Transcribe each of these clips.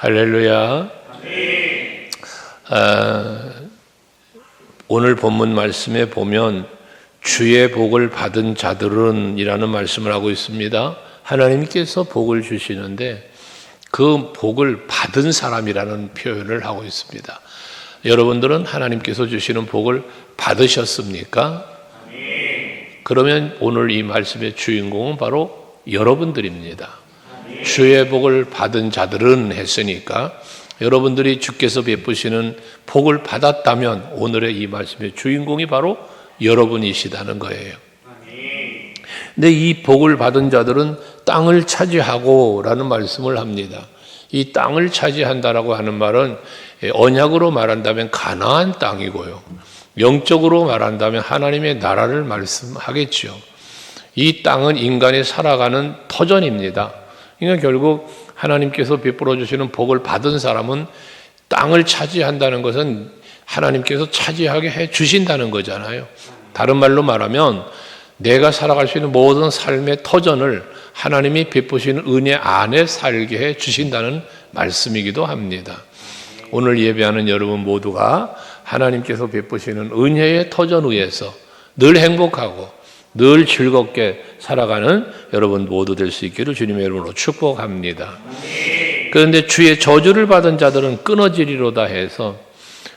할렐루야. 오늘 본문 말씀에 보면 주의 복을 받은 자들은 이라는 말씀을 하고 있습니다. 하나님께서 복을 주시는데 그 복을 받은 사람이라는 표현을 하고 있습니다. 여러분들은 하나님께서 주시는 복을 받으셨습니까? 그러면 오늘 이 말씀의 주인공은 바로 여러분들입니다. 주의 복을 받은 자들은 했으니까 여러분들이 주께서 베푸시는 복을 받았다면 오늘의 이 말씀의 주인공이 바로 여러분이시다는 거예요. 근데 이 복을 받은 자들은 땅을 차지하고 라는 말씀을 합니다. 이 땅을 차지한다라고 하는 말은 언약으로 말한다면 가나안 땅이고요. 영적으로 말한다면 하나님의 나라를 말씀하겠죠. 이 땅은 인간이 살아가는 터전입니다. 그러니까 결국 하나님께서 베풀어 주시는 복을 받은 사람은 땅을 차지한다는 것은 하나님께서 차지하게 해 주신다는 거잖아요. 다른 말로 말하면 내가 살아갈 수 있는 모든 삶의 터전을 하나님이 베푸시는 은혜 안에 살게 해 주신다는 말씀이기도 합니다. 오늘 예배하는 여러분 모두가 하나님께서 베푸시는 은혜의 터전 위에서 늘 행복하고 늘 즐겁게 살아가는 여러분 모두 될 수 있기를 주님의 이름으로 축복합니다. 그런데 주의 저주를 받은 자들은 끊어지리로다 해서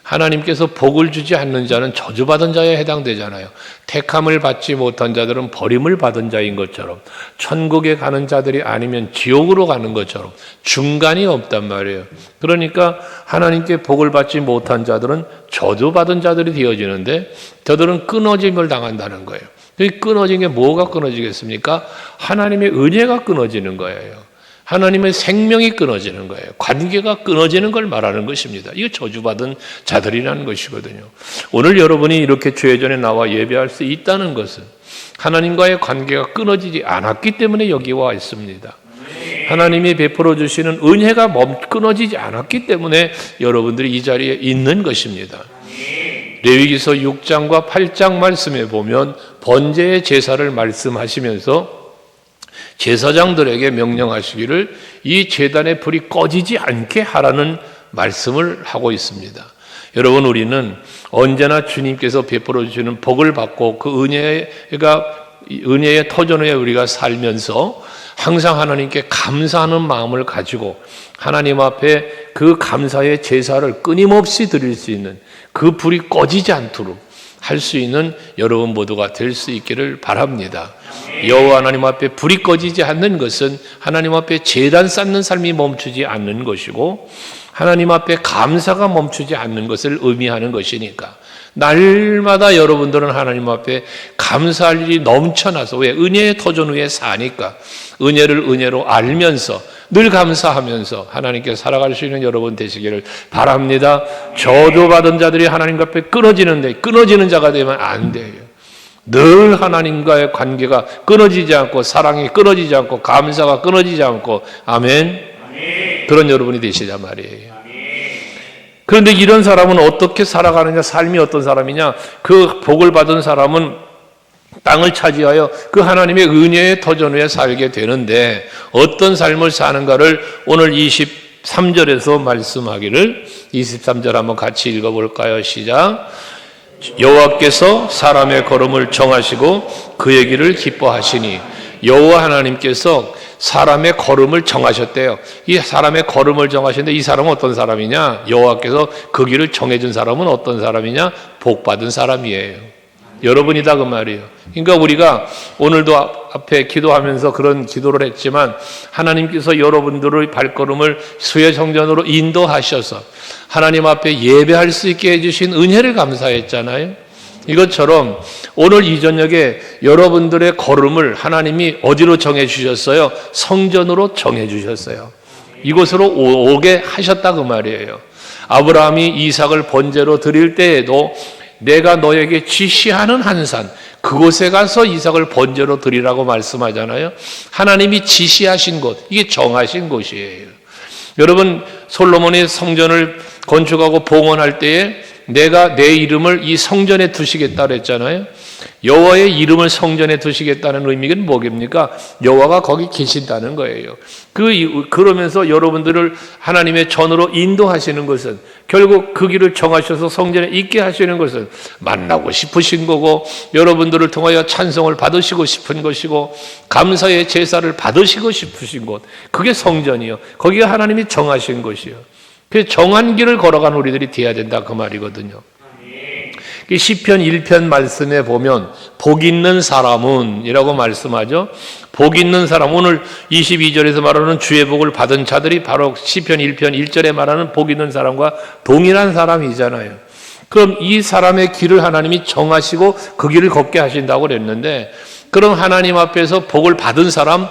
하나님께서 복을 주지 않는 자는 저주받은 자에 해당되잖아요. 택함을 받지 못한 자들은 버림을 받은 자인 것처럼 천국에 가는 자들이 아니면 지옥으로 가는 것처럼 중간이 없단 말이에요. 그러니까 하나님께 복을 받지 못한 자들은 저주받은 자들이 되어지는데 저들은 끊어짐을 당한다는 거예요. 이 끊어진 게 뭐가 끊어지겠습니까? 하나님의 은혜가 끊어지는 거예요. 하나님의 생명이 끊어지는 거예요. 관계가 끊어지는 걸 말하는 것입니다. 이거 저주받은 자들이라는 것이거든요. 오늘 여러분이 이렇게 주의 전에 나와 예배할 수 있다는 것은 하나님과의 관계가 끊어지지 않았기 때문에 여기 와 있습니다. 하나님이 베풀어 주시는 은혜가 끊어지지 않았기 때문에 여러분들이 이 자리에 있는 것입니다. 레위기서 6장과 8장 말씀에 보면 번제의 제사를 말씀하시면서 제사장들에게 명령하시기를 이 제단의 불이 꺼지지 않게 하라는 말씀을 하고 있습니다. 여러분, 우리는 언제나 주님께서 베풀어 주시는 복을 받고 그 은혜의 터전 위에 우리가 살면서 항상 하나님께 감사하는 마음을 가지고 하나님 앞에 그 감사의 제사를 끊임없이 드릴 수 있는 그 불이 꺼지지 않도록 할 수 있는 여러분 모두가 될 수 있기를 바랍니다. 여호와 하나님 앞에 불이 꺼지지 않는 것은 하나님 앞에 제단 쌓는 삶이 멈추지 않는 것이고 하나님 앞에 감사가 멈추지 않는 것을 의미하는 것이니까 날마다 여러분들은 하나님 앞에 감사할 일이 넘쳐나서 왜? 은혜의 터전 위에 사니까 은혜를 은혜로 알면서 늘 감사하면서 하나님께 살아갈 수 있는 여러분 되시기를 바랍니다. 저주받은 자들이 하나님 앞에 끊어지는데 끊어지는 자가 되면 안 돼요. 늘 하나님과의 관계가 끊어지지 않고 사랑이 끊어지지 않고 감사가 끊어지지 않고 아멘. 그런 여러분이 되시자 말이에요. 그런데 이런 사람은 어떻게 살아가느냐, 삶이 어떤 사람이냐, 그 복을 받은 사람은 땅을 차지하여 그 하나님의 은혜의 터전 위에 살게 되는데 어떤 삶을 사는가를 오늘 23절에서 말씀하기를 23절 한번 같이 읽어볼까요? 시작. 여호와께서 사람의 걸음을 정하시고 그의 길을 기뻐하시니 여호와 하나님께서 사람의 걸음을 정하셨대요. 이 사람의 걸음을 정하셨는데 이 사람은 어떤 사람이냐? 여호와께서 그 길을 정해준 사람은 어떤 사람이냐? 복받은 사람이에요. 여러분이다 그 말이에요. 그러니까 우리가 오늘도 앞에 기도하면서 그런 기도를 했지만 하나님께서 여러분들의 발걸음을 수의 성전으로 인도하셔서 하나님 앞에 예배할 수 있게 해주신 은혜를 감사했잖아요. 이것처럼 오늘 이 저녁에 여러분들의 걸음을 하나님이 어디로 정해주셨어요? 성전으로 정해주셨어요. 이곳으로 오게 하셨다 그 말이에요. 아브라함이 이삭을 번제로 드릴 때에도 내가 너에게 지시하는 한 산 그곳에 가서 이삭을 번제로 드리라고 말씀하잖아요. 하나님이 지시하신 곳, 이게 정하신 곳이에요. 여러분, 솔로몬이 성전을 건축하고 봉헌할 때에 내가 내 이름을 이 성전에 두시겠다 그랬잖아요. 여호와의 이름을 성전에 두시겠다는 의미가 뭐겠습니까? 여호와가 거기 계신다는 거예요. 그러면서 여러분들을 하나님의 전으로 인도하시는 것은, 결국 그 길을 정하셔서 성전에 있게 하시는 것은 만나고 싶으신 거고, 여러분들을 통하여 찬송을 받으시고 싶은 것이고, 감사의 제사를 받으시고 싶으신 곳, 그게 성전이요. 거기가 하나님이 정하신 것이요. 그 정한 길을 걸어간 우리들이 돼야 된다, 그 말이거든요. 시편 1편 말씀에 보면 복 있는 사람은 이라고 말씀하죠. 복 있는 사람, 오늘 22절에서 말하는 주의 복을 받은 자들이 바로 시편 1편 1절에 말하는 복 있는 사람과 동일한 사람이잖아요. 그럼 이 사람의 길을 하나님이 정하시고 그 길을 걷게 하신다고 그랬는데, 그럼 하나님 앞에서 복을 받은 사람,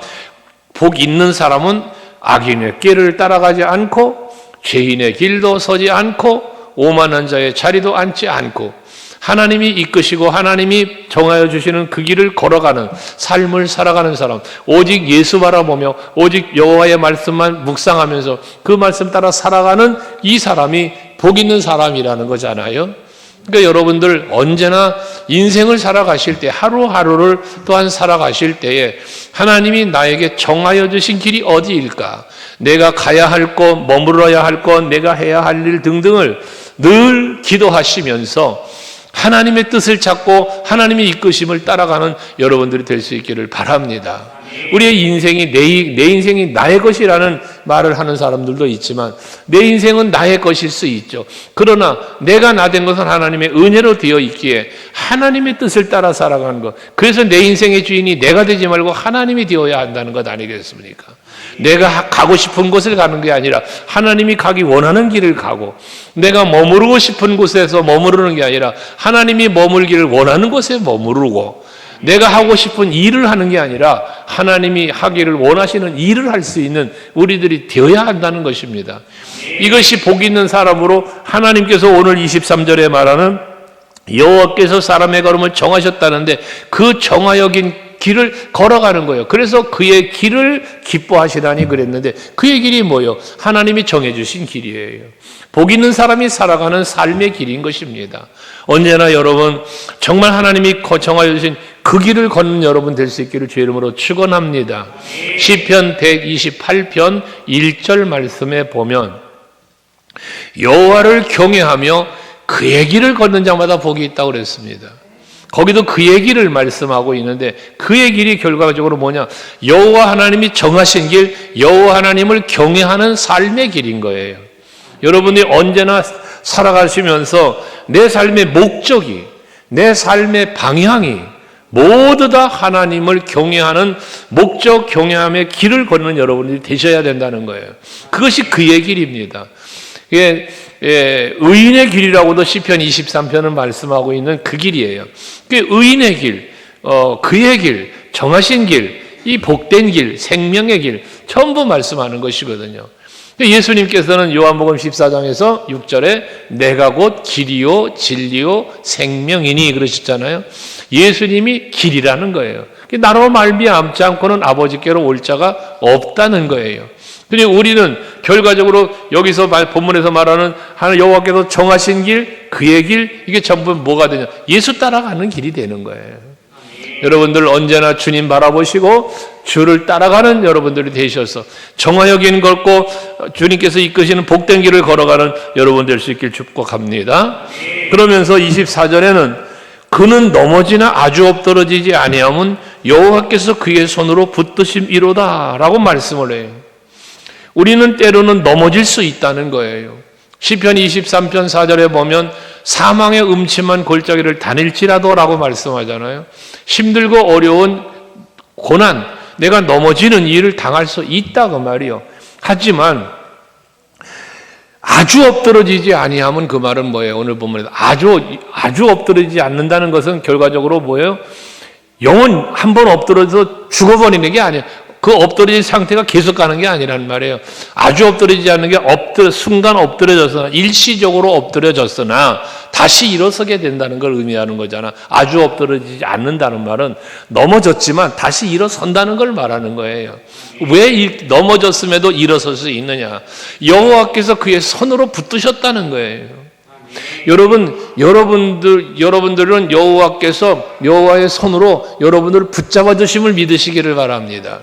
복 있는 사람은 악인의 길을 따라가지 않고 죄인의 길도 서지 않고 오만한 자의 자리도 앉지 않고 하나님이 이끄시고 하나님이 정하여 주시는 그 길을 걸어가는 삶을 살아가는 사람, 오직 예수 바라보며 오직 여호와의 말씀만 묵상하면서 그 말씀 따라 살아가는 이 사람이 복 있는 사람이라는 거잖아요. 그러니까 여러분들 언제나 인생을 살아가실 때, 하루하루를 또한 살아가실 때에 하나님이 나에게 정하여 주신 길이 어디일까? 내가 가야 할 곳, 머물러야 할 곳, 내가 해야 할 일 등등을 늘 기도하시면서 하나님의 뜻을 찾고 하나님의 이끄심을 따라가는 여러분들이 될 수 있기를 바랍니다. 우리의 인생이 내 인생이 나의 것이라는 말을 하는 사람들도 있지만, 내 인생은 나의 것일 수 있죠. 그러나 내가 나 된 것은 하나님의 은혜로 되어 있기에 하나님의 뜻을 따라 살아가는 것, 그래서 내 인생의 주인이 내가 되지 말고 하나님이 되어야 한다는 것 아니겠습니까? 내가 가고 싶은 곳을 가는 게 아니라 하나님이 가기 원하는 길을 가고, 내가 머무르고 싶은 곳에서 머무르는 게 아니라 하나님이 머물기를 원하는 곳에 머무르고, 내가 하고 싶은 일을 하는 게 아니라 하나님이 하기를 원하시는 일을 할 수 있는 우리들이 되어야 한다는 것입니다. 이것이 복 있는 사람으로 하나님께서 오늘 23절에 말하는 여호와께서 사람의 걸음을 정하셨다는데, 그 정하여진 길을 걸어가는 거예요. 그래서 그의 길을 기뻐하시라니 그랬는데, 그의 길이 뭐예요? 하나님이 정해주신 길이에요. 복 있는 사람이 살아가는 삶의 길인 것입니다. 언제나 여러분 정말 하나님이 정하여 주신 그 길을 걷는 여러분 될 수 있기를 주의 이름으로 축원합니다. 시편 128편 1절 말씀에 보면 여호와를 경외하며 그의 길을 걷는 자마다 복이 있다고 그랬습니다. 거기도 그의 길을 말씀하고 있는데, 그의 길이 결과적으로 뭐냐? 여호와 하나님이 정하신 길, 여호와 하나님을 경외하는 삶의 길인 거예요. 여러분이 언제나 살아가시면서 내 삶의 목적이, 내 삶의 방향이 모두 다 하나님을 경외하는 목적, 경외함의 길을 걷는 여러분들이 되셔야 된다는 거예요. 그것이 그의 길입니다. 의인의 길이라고도 시편 23편은 말씀하고 있는 그 길이에요. 의인의 길, 그의 길, 정하신 길, 이 복된 길, 생명의 길 전부 말씀하는 것이거든요. 예수님께서는 요한복음 14장에서 6절에 내가 곧 길이요 진리요 생명이니 그러셨잖아요. 예수님이 길이라는 거예요. 나로 말미암지 않고는 아버지께로 올 자가 없다는 거예요. 근데 우리는 결과적으로 여기서 본문에서 말하는 하나님 여호와께서 정하신 길, 그의 길, 이게 전부 뭐가 되냐? 예수 따라가는 길이 되는 거예요. 여러분들 언제나 주님 바라보시고 주를 따라가는 여러분들이 되셔서 정하여 긴 걷고 주님께서 이끄시는 복된 길을 걸어가는 여러분 될 수 있길 축복합니다. 그러면서 24절에는 그는 넘어지나 아주 엎드러지지 아니함은 여호와께서 그의 손으로 붙드심이로다 라고 말씀을 해요. 우리는 때로는 넘어질 수 있다는 거예요. 시편 23편 4절에 보면 사망의 음침한 골짜기를 다닐지라도 라고 말씀하잖아요. 힘들고 어려운 고난, 내가 넘어지는 일을 당할 수 있다 그 말이요. 하지만 아주 엎드러지지 아니하면 그 말은 뭐예요? 오늘 본문에서 아주 엎드러지지 않는다는 것은 결과적으로 뭐예요? 영혼 한 번 엎드려서 죽어버리는 게 아니에요. 그 엎드러진 상태가 계속 가는 게 아니란 말이에요. 아주 엎드러지지 않는 게 순간 엎드려졌으나, 일시적으로 엎드려졌으나 다시 일어서게 된다는 걸 의미하는 거잖아. 아주 엎드러지지 않는다는 말은 넘어졌지만 다시 일어선다는 걸 말하는 거예요. 왜 넘어졌음에도 일어설 수 있느냐? 여호와께서 그의 손으로 붙드셨다는 거예요. 여러분들은 여호와의 손으로 여러분들을 붙잡아 주심을 믿으시기를 바랍니다.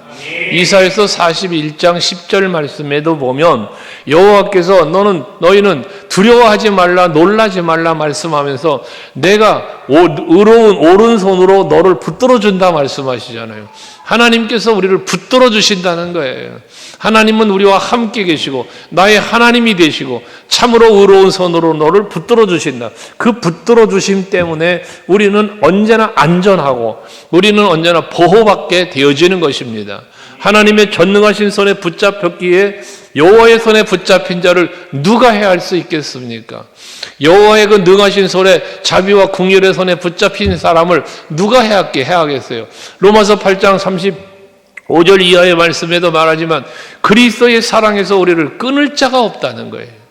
이사야서 41장 10절 말씀에도 보면 여호와께서 너희는 두려워하지 말라 놀라지 말라 말씀하면서 내가 의로운 오른손으로 너를 붙들어 준다 말씀하시잖아요. 하나님께서 우리를 붙들어 주신다는 거예요. 하나님은 우리와 함께 계시고 나의 하나님이 되시고 참으로 의로운 손으로 너를 붙들어 주신다. 그 붙들어 주심 때문에 우리는 언제나 안전하고 우리는 언제나 보호받게 되어지는 것입니다. 하나님의 전능하신 손에 붙잡혔기에 여호와의 손에 붙잡힌 자를 누가 해할 수 있겠습니까? 여호와의 그 능하신 손에 자비와 긍휼의 손에 붙잡힌 사람을 누가 해하겠어요? 로마서 8장 35절 이하의 말씀에도 말하지만 그리스도의 사랑에서 우리를 끊을 자가 없다는 거예요.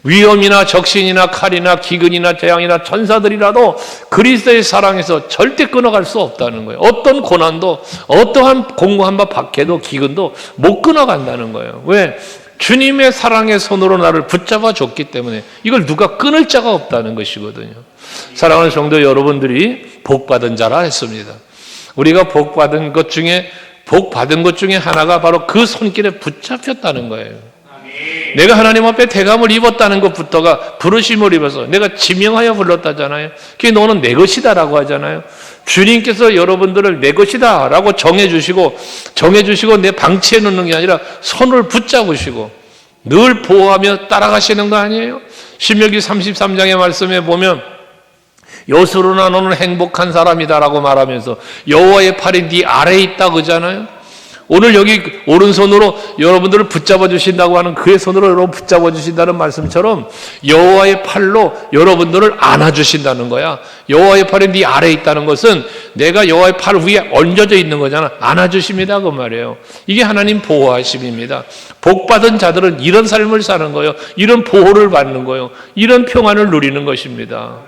위험이나 적신이나 칼이나 기근이나 재앙이나 천사들이라도 그리스도의 사랑에서 절대 끊어갈 수 없다는 거예요. 어떤 고난도 어떠한 공고한 바 박해도 기근도 못 끊어간다는 거예요. 왜? 주님의 사랑의 손으로 나를 붙잡아 줬기 때문에 이걸 누가 끊을 자가 없다는 것이거든요. 사랑하는 성도 여러분들이 복받은 자라 했습니다. 우리가 복받은 것 중에 하나가 바로 그 손길에 붙잡혔다는 거예요. 내가 하나님 앞에 대감을 입었다는 것부터가 부르심을 입어서 내가 지명하여 불렀다잖아요. 그게 너는 내 것이다라고 하잖아요. 주님께서 여러분들을 내 것이다라고 정해주시고 내 방치해 놓는 게 아니라 손을 붙잡으시고 늘 보호하며 따라가시는 거 아니에요? 신명기 33장의 말씀에 보면 여수로나 너는 행복한 사람이다라고 말하면서 여호와의 팔이 네 아래에 있다 그러잖아요. 오늘 여기 오른손으로 여러분들을 붙잡아 주신다고 하는 그의 손으로 여러분 붙잡아 주신다는 말씀처럼 여호와의 팔로 여러분들을 안아 주신다는 거야. 여호와의 팔이 네 아래에 있다는 것은 내가 여호와의 팔 위에 얹어져 있는 거잖아. 안아 주십니다 그 말이에요. 이게 하나님 보호하심입니다. 복받은 자들은 이런 삶을 사는 거예요. 이런 보호를 받는 거예요. 이런 평안을 누리는 것입니다.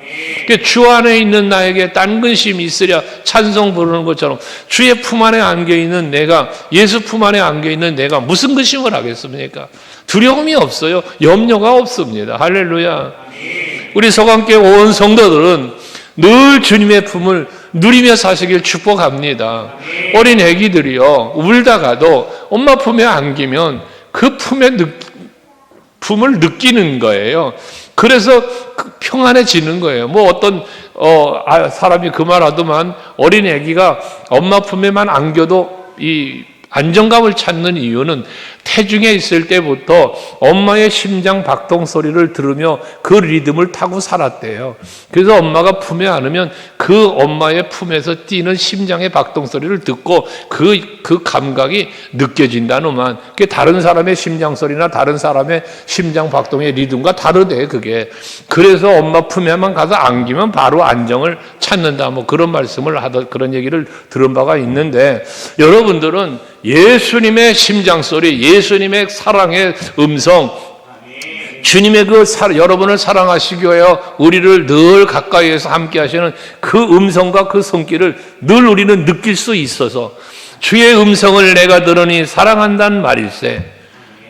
주 안에 있는 나에게 딴 근심이 있으랴 찬송 부르는 것처럼 주의 품 안에 안겨있는 내가 예수 품 안에 안겨있는 내가 무슨 근심을 하겠습니까? 두려움이 없어요. 염려가 없습니다. 할렐루야. 우리 서강교회 온 성도들은 늘 주님의 품을 누리며 사시길 축복합니다. 어린 애기들이요 울다가도 엄마 품에 안기면 그 품을 느끼는 거예요. 그래서 평안해지는 거예요. 뭐 어떤 사람이 그 말하더만 어린 애기가 엄마 품에만 안겨도 이 안정감을 찾는 이유는 태중에 있을 때부터 엄마의 심장 박동 소리를 들으며 그 리듬을 타고 살았대요. 그래서 엄마가 품에 안으면 그 엄마의 품에서 뛰는 심장의 박동 소리를 듣고 그 감각이 느껴진다노만 그게 다른 사람의 심장 소리나 다른 사람의 심장 박동의 리듬과 다르대 그게. 그래서 엄마 품에만 가서 안기면 바로 안정을 찾는다 뭐 그런 말씀을 그런 얘기를 들은 바가 있는데 여러분들은 예수님의 심장 소리, 예수님의 사랑의 음성, 주님의 여러분을 사랑하시기 위하여 우리를 늘 가까이에서 함께 하시는 그 음성과 그 손길을 늘 우리는 느낄 수 있어서 주의 음성을 내가 들으니 사랑한다는 말일세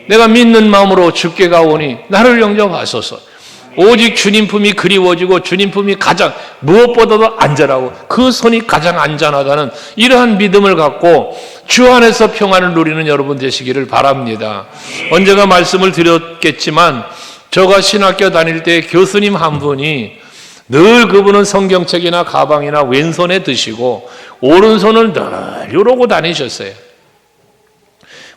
내가 믿는 마음으로 주께 가오니 나를 영접하소서. 오직 주님 품이 그리워지고 주님 품이 가장 무엇보다도 안전하고 그 손이 가장 안전하다는 이러한 믿음을 갖고 주 안에서 평안을 누리는 여러분 되시기를 바랍니다. 언제가 말씀을 드렸겠지만 저가 신학교 다닐 때 교수님 한 분이 늘 그분은 성경책이나 가방이나 왼손에 드시고 오른손을 늘 이러고 다니셨어요.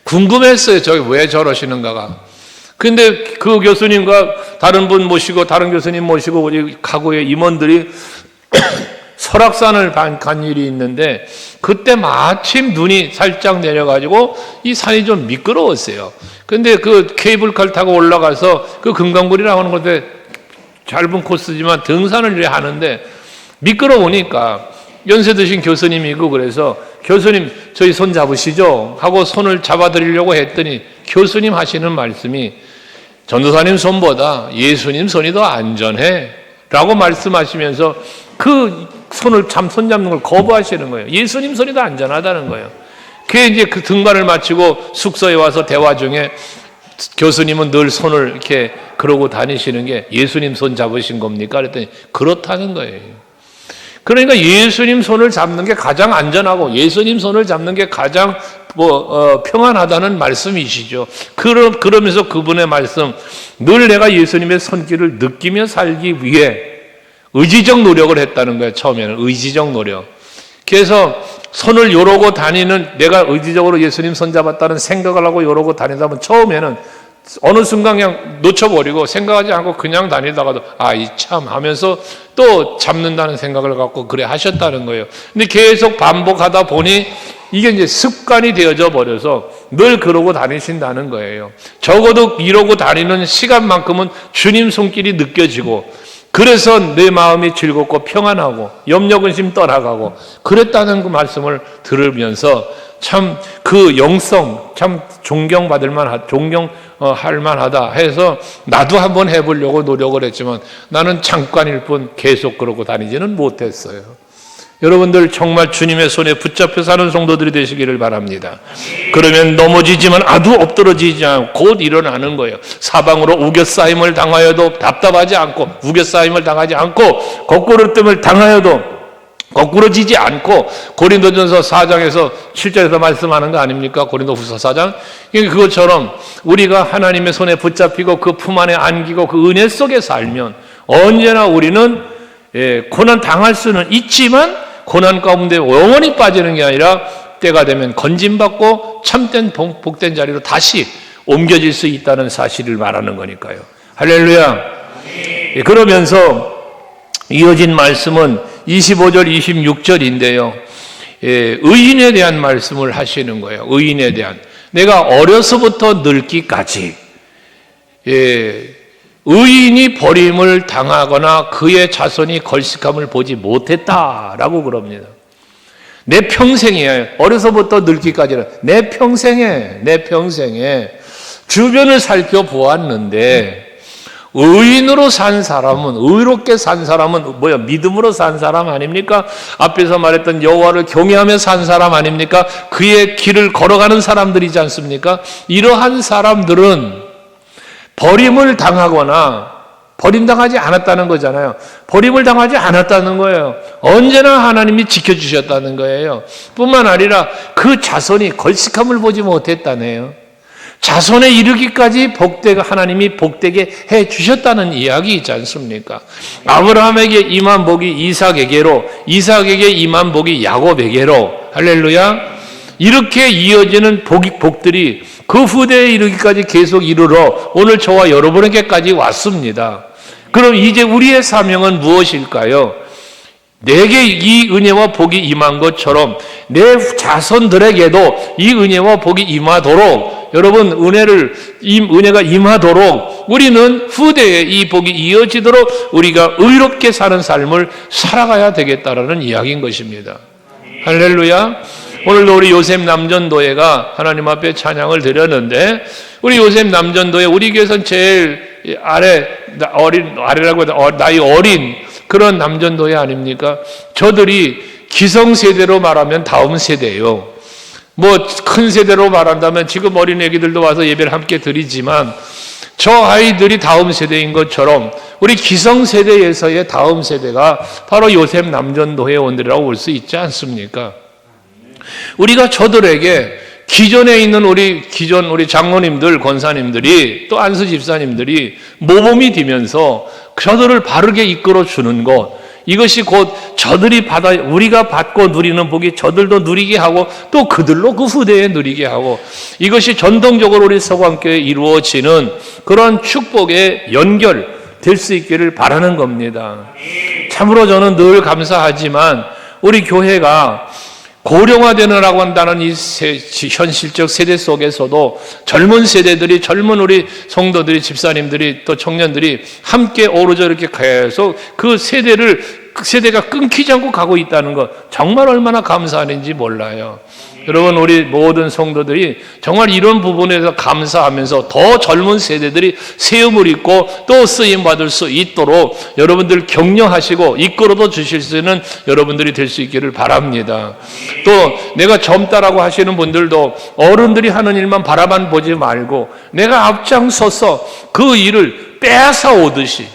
궁금했어요. 저게 왜 저러시는가가. 근데 그 교수님과 다른 교수님 모시고 우리 가구의 임원들이 설악산을 간 일이 있는데 그때 마침 눈이 살짝 내려가지고 이 산이 좀 미끄러웠어요. 근데 그 케이블카를 타고 올라가서 그 금강불이라고 하는 곳에 짧은 코스지만 등산을 하는데 미끄러우니까 연세 드신 교수님이고 그래서 교수님 저희 손 잡으시죠 하고 손을 잡아드리려고 했더니 교수님 하시는 말씀이 전도사님 손보다 예수님 손이 더 안전해 라고 말씀하시면서 그 손을 손 잡는 걸 거부하시는 거예요. 예수님 손이 더 안전하다는 거예요. 그게 이제 그 등반을 마치고 숙소에 와서 대화 중에 교수님은 늘 손을 이렇게 그러고 다니시는 게 예수님 손 잡으신 겁니까? 그랬더니 그렇다는 거예요. 그러니까 예수님 손을 잡는 게 가장 안전하고 예수님 손을 잡는 게 가장 평안하다는 말씀이시죠. 그러면서 그분의 말씀, 늘 내가 예수님의 손길을 느끼며 살기 위해 의지적 노력을 했다는 거예요. 처음에는 의지적 노력. 그래서 손을 요러고 다니는, 내가 의지적으로 예수님 손 잡았다는 생각을 하고 요러고 다니다 보면 처음에는 어느 순간 그냥 놓쳐버리고 생각하지 않고 그냥 다니다가도 이 참 하면서 또 잡는다는 생각을 갖고 그래 하셨다는 거예요. 근데 계속 반복하다 보니 이게 이제 습관이 되어져 버려서 늘 그러고 다니신다는 거예요. 적어도 이러고 다니는 시간만큼은 주님 손길이 느껴지고, 그래서 내 마음이 즐겁고 평안하고 염려 근심 떠나가고 그랬다는 그 말씀을 들으면서 참 그 영성 참 존경할 만하다 해서 나도 한번 해보려고 노력을 했지만 나는 잠깐일 뿐 계속 그러고 다니지는 못했어요. 여러분들 정말 주님의 손에 붙잡혀 사는 성도들이 되시기를 바랍니다. 그러면 넘어지지만 아두 엎드러지지 않고 곧 일어나는 거예요. 사방으로 우겨싸임을 당하여도 답답하지 않고, 우겨싸임을 당하지 않고, 거꾸로뜸을 당하여도 거꾸로지지 않고, 고린도전서 4장에서 7절에서 말씀하는 거 아닙니까? 고린도후서 4장. 그것처럼 우리가 하나님의 손에 붙잡히고 그 품 안에 안기고 그 은혜 속에 살면 언제나 우리는 고난 당할 수는 있지만 고난 가운데 영원히 빠지는 게 아니라 때가 되면 건짐받고 참된 복된 자리로 다시 옮겨질 수 있다는 사실을 말하는 거니까요. 할렐루야. 그러면서 이어진 말씀은 25절 26절인데요. 의인에 대한 말씀을 하시는 거예요. 의인에 대한. 내가 어려서부터 늙기까지 의인이 버림을 당하거나 그의 자손이 걸식함을 보지 못했다라고 그럽니다. 내 평생에, 어려서부터 늙기까지는 내 평생에 주변을 살펴보았는데 의인으로 산 사람은, 의롭게 산 사람은 믿음으로 산 사람 아닙니까? 앞에서 말했던 여호와를 경외하며 산 사람 아닙니까? 그의 길을 걸어가는 사람들이지 않습니까? 이러한 사람들은 버림을 당하거나 버림당하지 않았다는 거잖아요. 버림을 당하지 않았다는 거예요. 언제나 하나님이 지켜주셨다는 거예요. 뿐만 아니라 그 자손이 걸식함을 보지 못했다네요. 자손에 이르기까지 하나님이 복되게 해주셨다는 이야기 있지 않습니까? 아브라함에게 임한 복이 이삭에게로, 이삭에게 임한 복이 야곱에게로, 할렐루야. 이렇게 이어지는 복들이 그 후대에 이르기까지 계속 이르러 오늘 저와 여러분에게까지 왔습니다. 그럼 이제 우리의 사명은 무엇일까요? 내게 이 은혜와 복이 임한 것처럼 내 자손들에게도 이 은혜와 복이 임하도록, 여러분 은혜가 임하도록 우리는 후대에 이 복이 이어지도록 우리가 의롭게 사는 삶을 살아가야 되겠다라는 이야기인 것입니다. 할렐루야. 오늘도 우리 요셉 남전도회가 하나님 앞에 찬양을 드렸는데, 우리 요셉 남전도회, 우리 교회에서는 제일 아래라고 해도 나이 어린 그런 남전도회 아닙니까? 저들이 기성세대로 말하면 다음 세대예요. 큰 세대로 말한다면 지금 어린 애기들도 와서 예배를 함께 드리지만 저 아이들이 다음 세대인 것처럼 우리 기성세대에서의 다음 세대가 바로 요셉 남전도회원들이라고 볼 수 있지 않습니까? 우리가 저들에게 기존에 있는 우리 장로님들, 권사님들이 또 안수 집사님들이 모범이 되면서 저들을 바르게 이끌어 주는 것, 이것이 곧 저들이 우리가 받고 누리는 복이 저들도 누리게 하고 또 그들로 그 후대에 누리게 하고, 이것이 전통적으로 우리 서광교회에 이루어지는 그런 축복의 연결될 수 있기를 바라는 겁니다. 참으로 저는 늘 감사하지만 우리 교회가 고령화되느라고 한다는 이 현실적 세대 속에서도 젊은 세대들이, 젊은 우리 성도들이, 집사님들이 또 청년들이 함께 어우러져 이렇게 계속 그 세대를 세대가 끊기지 않고 가고 있다는 것, 정말 얼마나 감사한지 몰라요. 여러분, 우리 모든 성도들이 정말 이런 부분에서 감사하면서 더 젊은 세대들이 세움을 입고 또 쓰임받을 수 있도록 여러분들 격려하시고 이끌어도 주실 수 있는 여러분들이 될 수 있기를 바랍니다. 또 내가 젊다라고 하시는 분들도 어른들이 하는 일만 바라만 보지 말고 내가 앞장서서 그 일을 뺏어 오듯이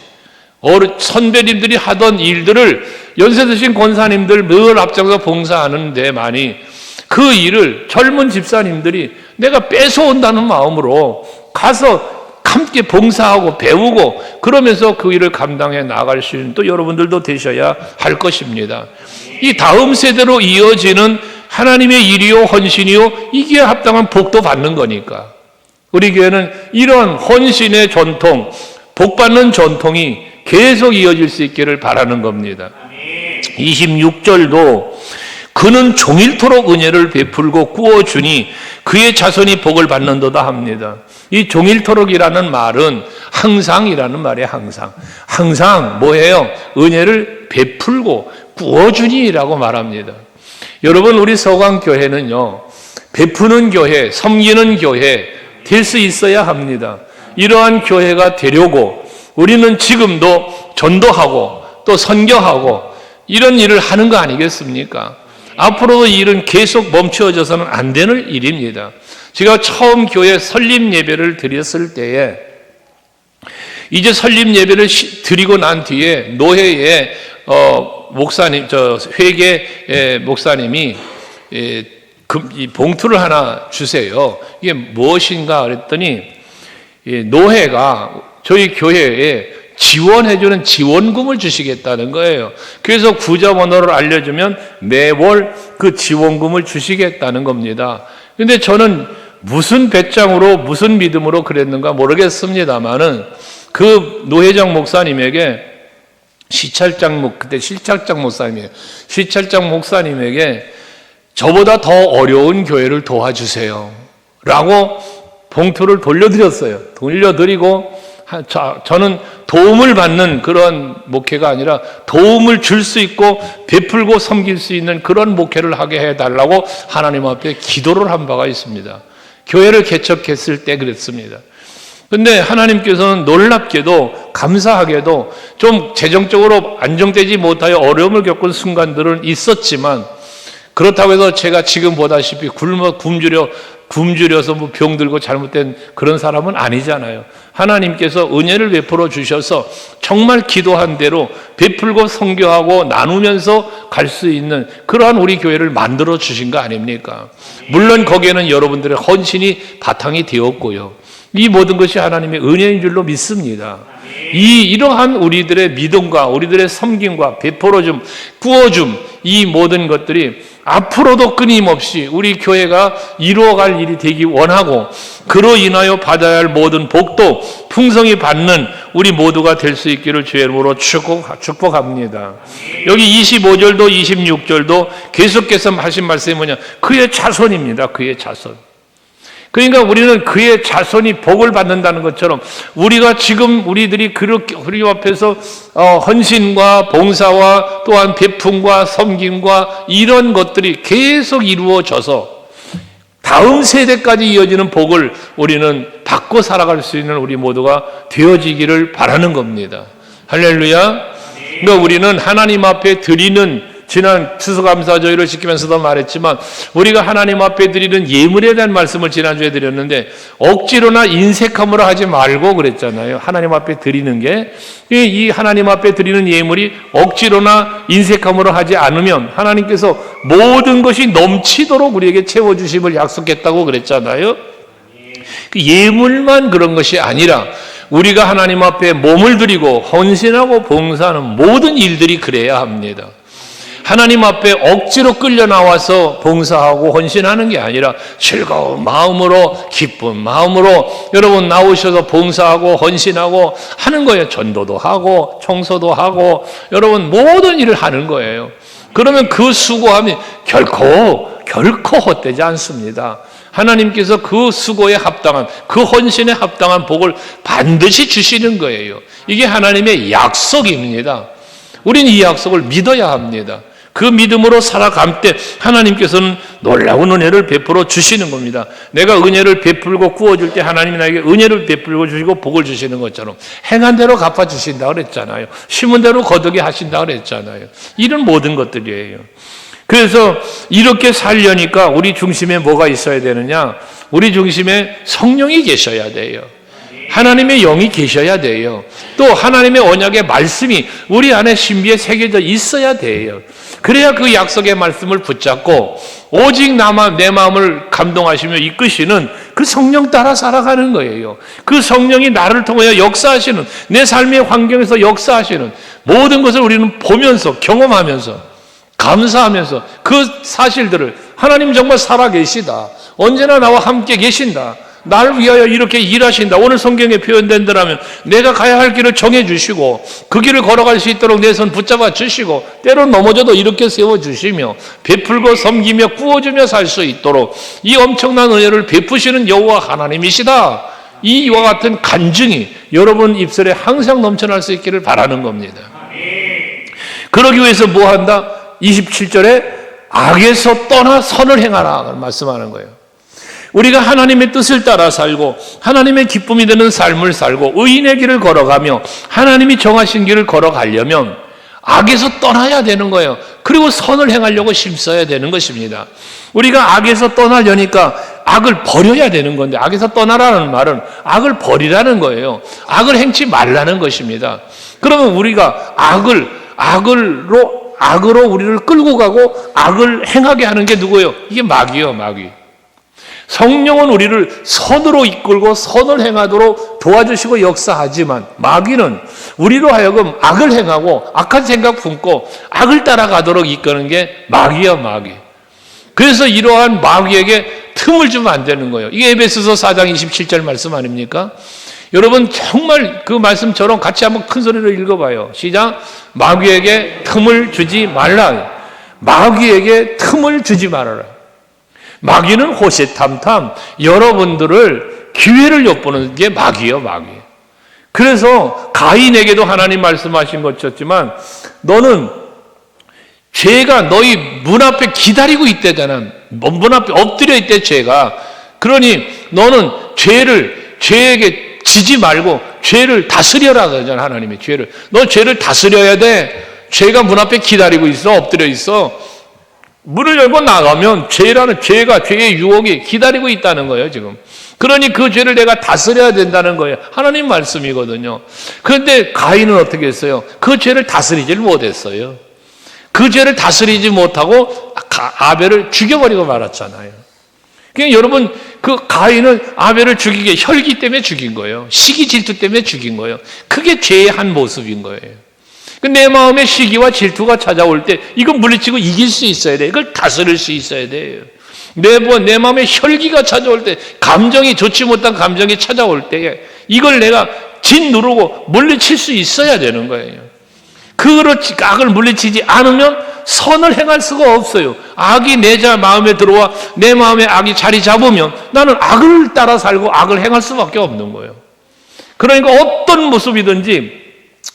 선배님들이 하던 일들을 연세 드신 권사님들 늘 앞장서 봉사하는 데만이 그 일을 젊은 집사님들이 내가 뺏어온다는 마음으로 가서 함께 봉사하고 배우고 그러면서 그 일을 감당해 나갈 수 있는 또 여러분들도 되셔야 할 것입니다. 이 다음 세대로 이어지는 하나님의 일이요 헌신이요 이기에 합당한 복도 받는 거니까 우리 교회는 이런 헌신의 전통, 복받는 전통이 계속 이어질 수 있기를 바라는 겁니다. 26절도 그는 종일토록 은혜를 베풀고 꾸어주니 그의 자손이 복을 받는도다 합니다. 이 종일토록이라는 말은 항상이라는 말이에요. 항상 뭐예요? 은혜를 베풀고 꾸어주니라고 말합니다. 여러분, 우리 서강교회는요, 베푸는 교회, 섬기는 교회 될 수 있어야 합니다. 이러한 교회가 되려고 우리는 지금도 전도하고 또 선교하고 이런 일을 하는 거 아니겠습니까? 앞으로도 이 일은 계속 멈추어져서는 안 되는 일입니다. 제가 처음 교회 설립 예배를 드렸을 때에 이제 설립 예배를 드리고 난 뒤에 노회의 목사님, 회계 목사님이 이 봉투를 하나 주세요. 이게 무엇인가 그랬더니 노회가 저희 교회에 지원해주는 지원금을 주시겠다는 거예요. 그래서 구자번호를 알려주면 매월 그 지원금을 주시겠다는 겁니다. 근데 저는 무슨 배짱으로 무슨 믿음으로 그랬는가 모르겠습니다만은 그 노회장 목사님에게 그때 시찰장 목사님이에요. 시찰장 목사님에게 저보다 더 어려운 교회를 도와주세요 라고 봉투를 돌려드렸어요. 돌려드리고 저는 도움을 받는 그런 목회가 아니라 도움을 줄 수 있고 베풀고 섬길 수 있는 그런 목회를 하게 해달라고 하나님 앞에 기도를 한 바가 있습니다. 교회를 개척했을 때 그랬습니다. 근데 하나님께서는 놀랍게도 감사하게도 좀 재정적으로 안정되지 못하여 어려움을 겪은 순간들은 있었지만 그렇다고 해서 제가 지금 보다시피 굶주려서 뭐 병들고 잘못된 그런 사람은 아니잖아요. 하나님께서 은혜를 베풀어 주셔서 정말 기도한 대로 베풀고 선교하고 나누면서 갈 수 있는 그러한 우리 교회를 만들어 주신 거 아닙니까? 물론 거기에는 여러분들의 헌신이 바탕이 되었고요. 이 모든 것이 하나님의 은혜인 줄로 믿습니다. 이러한 우리들의 믿음과 우리들의 섬김과 베풀어줌, 구워줌 이 모든 것들이 앞으로도 끊임없이 우리 교회가 이루어갈 일이 되기 원하고 그로 인하여 받아야 할 모든 복도 풍성히 받는 우리 모두가 될 수 있기를 주의 이름으로 축복합니다. 여기 25절도 26절도 계속해서 하신 말씀이 뭐냐? 그의 자손입니다. 그의 자손. 그러니까 우리는 그의 자손이 복을 받는다는 것처럼 우리가 지금 우리들이 그렇게 우리 앞에서 헌신과 봉사와 또한 베품과 섬김과 이런 것들이 계속 이루어져서 다음 세대까지 이어지는 복을 우리는 받고 살아갈 수 있는 우리 모두가 되어지기를 바라는 겁니다. 할렐루야. 그러니까 우리는 하나님 앞에 드리는 지난 추수감사절을 지키면서도 말했지만 우리가 하나님 앞에 드리는 예물에 대한 말씀을 지난주에 드렸는데 억지로나 인색함으로 하지 말고 그랬잖아요. 하나님 앞에 드리는 게 이 하나님 앞에 드리는 예물이 억지로나 인색함으로 하지 않으면 하나님께서 모든 것이 넘치도록 우리에게 채워주심을 약속했다고 그랬잖아요. 그 예물만 그런 것이 아니라 우리가 하나님 앞에 몸을 드리고 헌신하고 봉사하는 모든 일들이 그래야 합니다. 하나님 앞에 억지로 끌려 나와서 봉사하고 헌신하는 게 아니라 즐거운 마음으로 기쁜 마음으로 여러분 나오셔서 봉사하고 헌신하고 하는 거예요. 전도도 하고 청소도 하고 여러분 모든 일을 하는 거예요. 그러면 그 수고함이 결코 헛되지 않습니다. 하나님께서 그 수고에 합당한 그 헌신에 합당한 복을 반드시 주시는 거예요. 이게 하나님의 약속입니다. 우리는 이 약속을 믿어야 합니다. 그 믿음으로 살아갈 때 하나님께서는 놀라운 은혜를 베풀어 주시는 겁니다. 내가 은혜를 베풀고 구워줄 때 하나님이 나에게 은혜를 베풀고 주시고 복을 주시는 것처럼 행한 대로 갚아주신다 그랬잖아요. 심은 대로 거두게 하신다 그랬잖아요. 이런 모든 것들이에요. 그래서 이렇게 살려니까 우리 중심에 뭐가 있어야 되느냐? 우리 중심에 성령이 계셔야 돼요. 하나님의 영이 계셔야 돼요. 또 하나님의 언약의 말씀이 우리 안에 신비에 새겨져 있어야 돼요. 그래야 그 약속의 말씀을 붙잡고 오직 내 마음을 감동하시며 이끄시는 그 성령 따라 살아가는 거예요. 그 성령이 나를 통하여 역사하시는, 내 삶의 환경에서 역사하시는 모든 것을 우리는 보면서, 경험하면서, 감사하면서 그 사실들을, 하나님 정말 살아계시다, 언제나 나와 함께 계신다, 나를 위하여 이렇게 일하신다. 오늘 성경에 표현된 대로라면 내가 가야 할 길을 정해주시고 그 길을 걸어갈 수 있도록 내 손 붙잡아 주시고 때론 넘어져도 이렇게 세워주시며 베풀고 섬기며 구워주며 살 수 있도록 이 엄청난 은혜를 베푸시는 여호와 하나님이시다. 이와 같은 간증이 여러분 입술에 항상 넘쳐날 수 있기를 바라는 겁니다. 그러기 위해서 뭐 한다? 27절에 악에서 떠나 선을 행하라 말씀하는 거예요. 우리가 하나님의 뜻을 따라 살고 하나님의 기쁨이 되는 삶을 살고 의인의 길을 걸어가며 하나님이 정하신 길을 걸어가려면 악에서 떠나야 되는 거예요. 그리고 선을 행하려고 힘써야 되는 것입니다. 우리가 악에서 떠나려니까 악을 버려야 되는 건데, 악에서 떠나라는 말은 악을 버리라는 거예요. 악을 행치 말라는 것입니다. 그러면 우리가 악으로 우리를 끌고 가고 악을 행하게 하는 게 누구예요? 이게 마귀예요, 마귀. 성령은 우리를 선으로 이끌고 선을 행하도록 도와주시고 역사하지만 마귀는 우리로 하여금 악을 행하고 악한 생각 품고 악을 따라가도록 이끄는 게 마귀야, 마귀. 그래서 이러한 마귀에게 틈을 주면 안 되는 거예요. 이게 에베소서 4장 27절 말씀 아닙니까? 여러분 정말 그 말씀처럼 같이 한번 큰 소리로 읽어봐요. 시작. 마귀에게 틈을 주지 말라. 마귀에게 틈을 주지 말아라. 마귀는 호시탐탐 여러분들을 기회를 엿보는 게 마귀예요, 마귀. 그래서 가인에게도 하나님 말씀하신 것이었지만 너는 죄가 너희 문 앞에 기다리고 있대잖아. 문 앞에 엎드려 있대, 죄가. 그러니 너는 죄에게 지지 말고 죄를 다스려라 그러잖아, 하나님이. 너 죄를 다스려야 돼. 죄가 문 앞에 기다리고 있어, 엎드려 있어. 문을 열고 나가면 죄의 유혹이 기다리고 있다는 거예요, 지금. 그러니 그 죄를 내가 다스려야 된다는 거예요. 하나님 말씀이거든요. 그런데 가인은 어떻게 했어요? 그 죄를 다스리질 못했어요. 그 죄를 다스리지 못하고 아벨을 죽여버리고 말았잖아요. 그러니까 여러분, 그 가인은 아벨을 죽이게 혈기 때문에 죽인 거예요. 시기 질투 때문에 죽인 거예요. 그게 죄의 한 모습인 거예요. 내 마음에 시기와 질투가 찾아올 때 이건 물리치고 이길 수 있어야 돼. 이걸 다스릴 수 있어야 돼요. 내 마음에 혈기가 찾아올 때, 감정이 좋지 못한 감정이 찾아올 때 이걸 내가 짓누르고 물리칠 수 있어야 되는 거예요. 그렇지, 악을 물리치지 않으면 선을 행할 수가 없어요. 악이 내 마음에 들어와 내 마음에 악이 자리 잡으면 나는 악을 따라 살고 악을 행할 수밖에 없는 거예요. 그러니까 어떤 모습이든지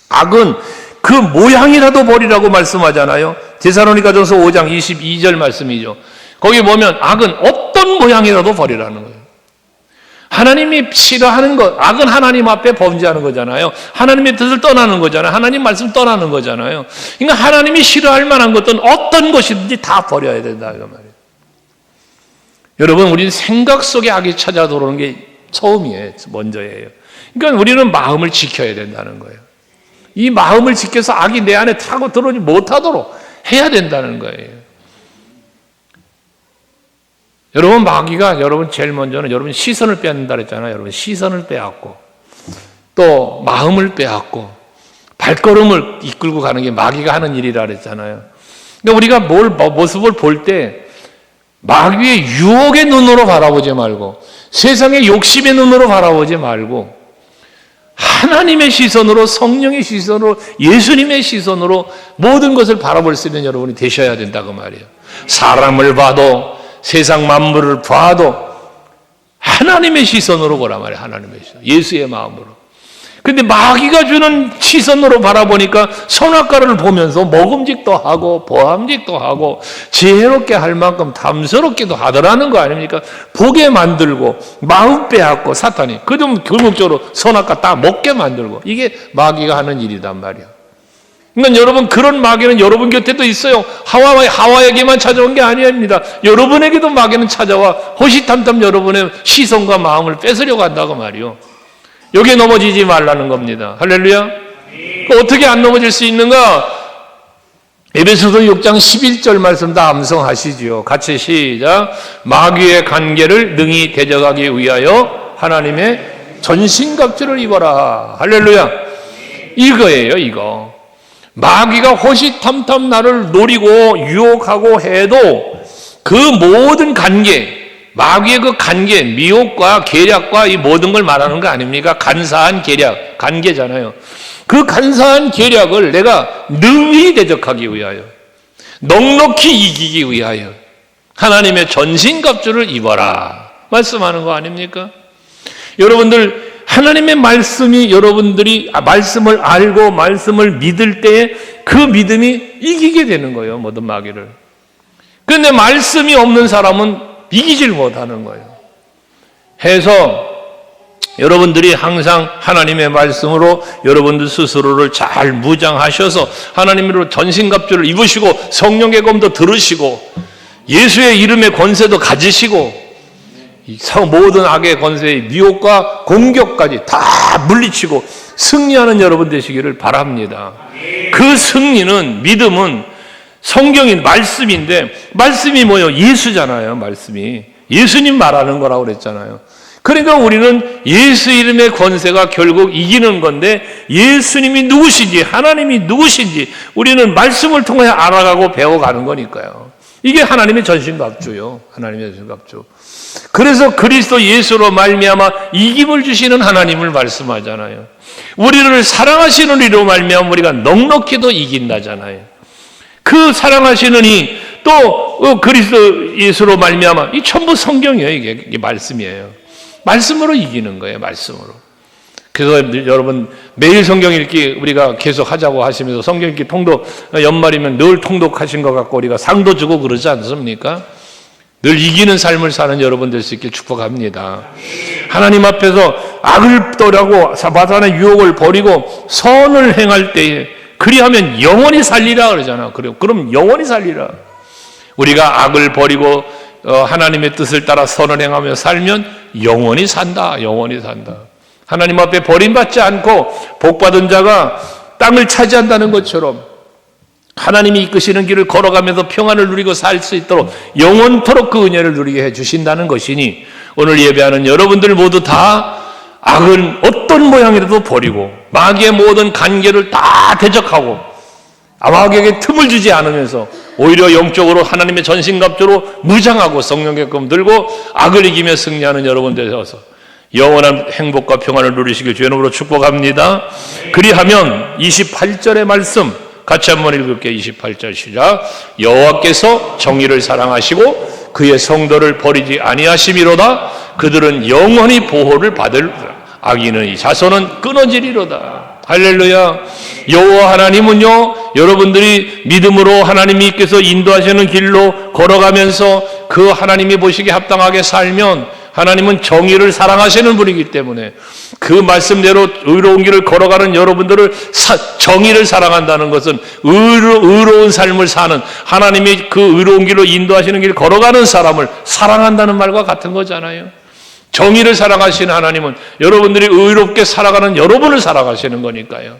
악은 그 모양이라도 버리라고 말씀하잖아요. 데살로니가전서 5장 22절 말씀이죠. 거기 보면 악은 어떤 모양이라도 버리라는 거예요. 하나님이 싫어하는 것, 악은 하나님 앞에 범죄하는 거잖아요. 하나님의 뜻을 떠나는 거잖아요. 하나님 말씀 떠나는 거잖아요. 그러니까 하나님이 싫어할 만한 것은 어떤 것이든지 다 버려야 된다 이거 말이에요. 여러분, 우리는 생각 속에 악이 찾아 들어오는 게 처음이에요. 먼저예요. 그러니까 우리는 마음을 지켜야 된다는 거예요. 이 마음을 지켜서 악이 내 안에 타고 들어오지 못하도록 해야 된다는 거예요. 여러분, 마귀가 제일 먼저는 여러분 시선을 빼앗는다 그랬잖아요. 여러분 시선을 빼앗고 또 마음을 빼앗고 발걸음을 이끌고 가는 게 마귀가 하는 일이라 그랬잖아요. 그러니까 우리가 모습을 볼 때 마귀의 유혹의 눈으로 바라보지 말고 세상의 욕심의 눈으로 바라보지 말고 하나님의 시선으로, 성령의 시선으로, 예수님의 시선으로 모든 것을 바라볼 수 있는 여러분이 되셔야 된다고 말이에요. 사람을 봐도 세상 만물을 봐도 하나님의 시선으로 보란 말이에요. 하나님의 시선, 예수의 마음으로. 근데 마귀가 주는 시선으로 바라보니까 선악과를 보면서 먹음직도 하고 보암직도 하고 지혜롭게 할 만큼 탐스럽기도 하더라는 거 아닙니까? 보게 만들고 마음 빼앗고 사탄이 그럼 결국적으로 선악과 다 먹게 만들고 이게 마귀가 하는 일이단 말이야. 그러니까 여러분 그런 마귀는 여러분 곁에도 있어요. 하와에게만 찾아온 게 아닙니다. 여러분에게도 마귀는 찾아와 호시탐탐 여러분의 시선과 마음을 뺏으려고 한다고 말이요. 여기에 넘어지지 말라는 겁니다. 할렐루야. 어떻게 안 넘어질 수 있는가? 에베소서 6장 11절 말씀 다 암송하시지요. 같이 시작. 마귀의 관계를 능히 대적하기 위하여 하나님의 전신갑주를 입어라. 할렐루야. 이거예요, 이거. 마귀가 호시탐탐 나를 노리고 유혹하고 해도 그 모든 관계, 마귀의 그 관계, 미혹과 계략과 이 모든 걸 말하는 거 아닙니까? 간사한 계략, 관계잖아요. 그 간사한 계략을 내가 능히 대적하기 위하여, 넉넉히 이기기 위하여 하나님의 전신갑주를 입어라 말씀하는 거 아닙니까? 여러분들 하나님의 말씀이 여러분들이 말씀을 알고 말씀을 믿을 때에 그 믿음이 이기게 되는 거예요. 모든 마귀를. 그런데 말씀이 없는 사람은 이기질 못하는 거예요. 해서 여러분들이 항상 하나님의 말씀으로 여러분들 스스로를 잘 무장하셔서 하나님으로 전신갑주를 입으시고 성령의 검도 들으시고 예수의 이름의 권세도 가지시고 모든 악의 권세의 미혹과 공격까지 다 물리치고 승리하는 여러분 되시기를 바랍니다. 그 승리는, 믿음은 성경인 말씀인데, 말씀이 뭐예요? 예수잖아요. 말씀이 예수님 말하는 거라고 그랬잖아요. 그러니까 우리는 예수 이름의 권세가 결국 이기는 건데, 예수님이 누구신지 하나님이 누구신지 우리는 말씀을 통해 알아가고 배워가는 거니까요. 이게 하나님의 전신갑주요. 하나님의 전신갑주. 그래서 그리스도 예수로 말미암아 이김을 주시는 하나님을 말씀하잖아요. 우리를 사랑하시는 이로 말미암아 우리가 넉넉히도 이긴다잖아요. 그 사랑하시는 이 또 그리스도 예수로 말미암아 이 전부 성경이에요. 이게 말씀이에요. 말씀으로 이기는 거예요. 말씀으로. 그래서 여러분 매일 성경 읽기 우리가 계속 하자고 하시면서 성경 읽기 통독 연말이면 늘 통독하신 것 같고 우리가 상도 주고 그러지 않습니까? 늘 이기는 삶을 사는 여러분 될 수 있게 축복합니다. 하나님 앞에서 악을 떠라고 사바산의 유혹을 버리고 선을 행할 때에 그리하면 영원히 살리라 그러잖아. 그럼 영원히 살리라. 우리가 악을 버리고 하나님의 뜻을 따라 선을 행하며 살면 영원히 산다. 영원히 산다. 하나님 앞에 버림받지 않고 복받은 자가 땅을 차지한다는 것처럼 하나님이 이끄시는 길을 걸어가면서 평안을 누리고 살 수 있도록 영원토록 그 은혜를 누리게 해주신다는 것이니 오늘 예배하는 여러분들 모두 다 악은 어떤 모양이라도 버리고 마귀의 모든 관계를 다 대적하고 마귀에게 틈을 주지 않으면서 오히려 영적으로 하나님의 전신갑주로 무장하고 성령의 검 들고 악을 이기며 승리하는 여러분 되셔서 영원한 행복과 평안을 누리시길 주의 이름으로 축복합니다. 그리하면 28절의 말씀 같이 한번 읽을게요. 28절 시작. 여호와께서 정의를 사랑하시고 그의 성도를 버리지 아니하심이로다. 그들은 영원히 보호를 받을 악인의 자손은 끊어지리로다. 할렐루야. 여호와 하나님은요, 여러분들이 믿음으로 하나님께서 인도하시는 길로 걸어가면서 그 하나님이 보시기에 합당하게 살면 하나님은 정의를 사랑하시는 분이기 때문에 그 말씀대로 의로운 길을 걸어가는 여러분들을 정의를 사랑한다는 것은 의로운 삶을 사는 하나님이 그 의로운 길로 인도하시는 길을 걸어가는 사람을 사랑한다는 말과 같은 거잖아요. 정의를 사랑하시는 하나님은 여러분들이 의롭게 살아가는 여러분을 사랑하시는 거니까요.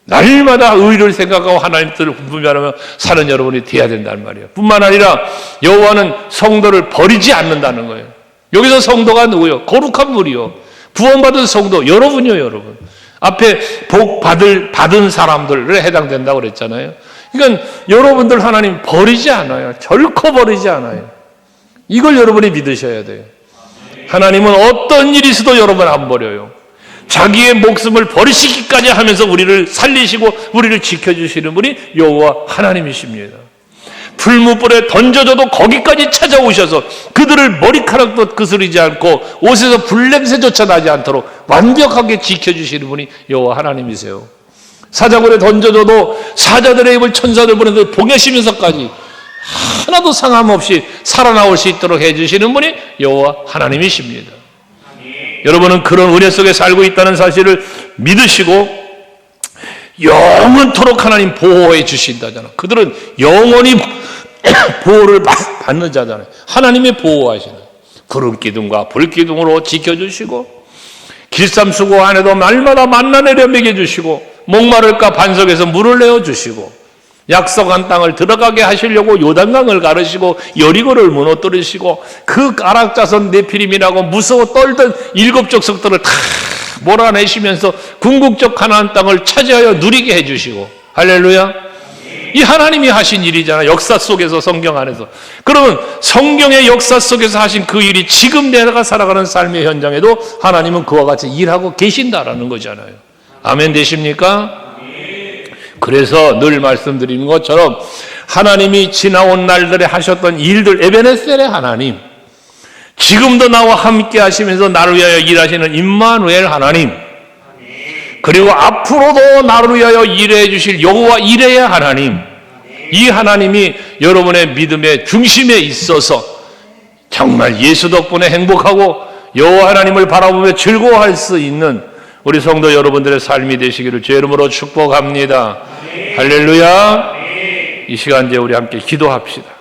날마다 의를 생각하고 하나님 뜻을 분별하며 사는 여러분이 되어야 된다는 말이에요. 뿐만 아니라 여호와는 성도를 버리지 않는다는 거예요. 여기서 성도가 누구요? 거룩한 물이요. 구원받은 성도, 여러분이요, 여러분. 앞에 받은 사람들에 해당된다고 그랬잖아요. 그러니까 여러분들 하나님 버리지 않아요. 결코 버리지 않아요. 이걸 여러분이 믿으셔야 돼요. 하나님은 어떤 일이 있어도 여러분 안 버려요. 자기의 목숨을 버리시기까지 하면서 우리를 살리시고 우리를 지켜주시는 분이 여호와 하나님이십니다. 풀무불에 던져져도 거기까지 찾아오셔서 그들을 머리카락도 그스리지 않고 옷에서 불냄새조차 나지 않도록 완벽하게 지켜주시는 분이 여호와 하나님이세요. 사자굴에 던져져도 사자들의 입을 천사들 보내서 보내시면서까지 하나도 상함 없이 살아나올 수 있도록 해주시는 분이 여호와 하나님이십니다. 여러분은 그런 은혜 속에 살고 있다는 사실을 믿으시고 영원토록 하나님 보호해 주신다잖아요. 그들은 영원히 보호를 받는 자잖아요. 하나님이 보호하시는 구름기둥과 불기둥으로 지켜주시고 길쌈수고 안에도 날마다 만나 내려 먹여주시고 목마를까 반석에서 물을 내어주시고 약속한 땅을 들어가게 하시려고 요단강을 가르시고 여리고를 무너뜨리시고 그 가락자손 네피림이라고 무서워 떨던 7 족속들을 다 몰아내시면서 궁극적 가나안 땅을 차지하여 누리게 해주시고 할렐루야. 이 하나님이 하신 일이잖아. 역사 속에서, 성경 안에서. 그러면 성경의 역사 속에서 하신 그 일이 지금 내가 살아가는 삶의 현장에도 하나님은 그와 같이 일하고 계신다라는 거잖아요. 아멘 되십니까? 그래서 늘 말씀드리는 것처럼 하나님이 지나온 날들에 하셨던 일들, 에베네셀의 하나님, 지금도 나와 함께 하시면서 나를 위하여 일하시는 임마누엘 하나님, 그리고 앞으로도 나를 위하여 일해 주실 여호와 이레의 하나님, 이 하나님이 여러분의 믿음의 중심에 있어서 정말 예수 덕분에 행복하고 여호와 하나님을 바라보며 즐거워할 수 있는 우리 성도 여러분들의 삶이 되시기를 주의 이름으로 축복합니다. 할렐루야. 이 시간 이제 우리 함께 기도합시다.